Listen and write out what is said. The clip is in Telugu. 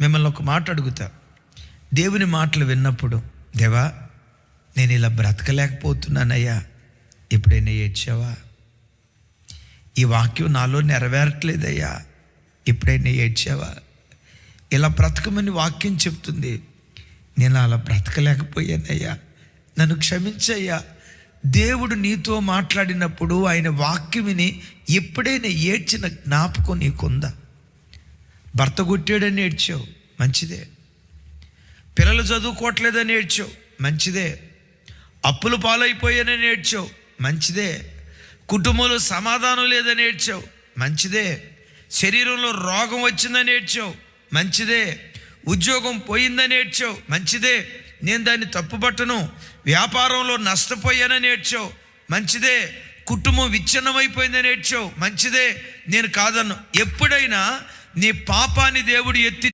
మిమ్మల్ని ఒక మాట అడుగుతా. దేవుని మాటలు విన్నప్పుడు, దేవా నేను ఇలా బ్రతకలేకపోతున్నానయ్యా, ఎప్పుడైనా ఏడ్చావా? ఈ వాక్యం నాలో నెరవేరట్లేదయ్యా, ఎప్పుడైనా ఏడ్చావా? ఇలా బ్రతకమని వాక్యం చెప్తుంది, నేను అలా బ్రతకలేకపోయానయ్యా, నన్ను క్షమించయ్యా. దేవుడు నీతో మాట్లాడినప్పుడు ఆయన వాక్యం విని ఎప్పుడైనా ఏడ్చిన జ్ఞాపకం నీకుందా? భర్త కొట్టాడని ఏడ్చావు, మంచిదే. పిల్లలు చదువుకోవట్లేదని ఏడ్చావు, మంచిదే. అప్పులు పాలైపోయానని ఏడ్చావు, మంచిదే. కుటుంబంలో సమాధానం లేదని ఏడ్చావు, మంచిదే. శరీరంలో రోగం వచ్చిందని ఏడ్చావు, మంచిదే. ఉద్యోగం పోయిందని ఏడ్చావు, మంచిదే. నేను దాన్ని తప్పుపట్టను. వ్యాపారంలో నష్టపోయానని ఏడ్చావు, మంచిదే. కుటుంబం విచ్ఛిన్నమైపోయిందని ఏడ్చావు, మంచిదే. నేను కాదన్ను. ఎప్పుడైనా నీ పాపాన్ని దేవుడు ఎత్తి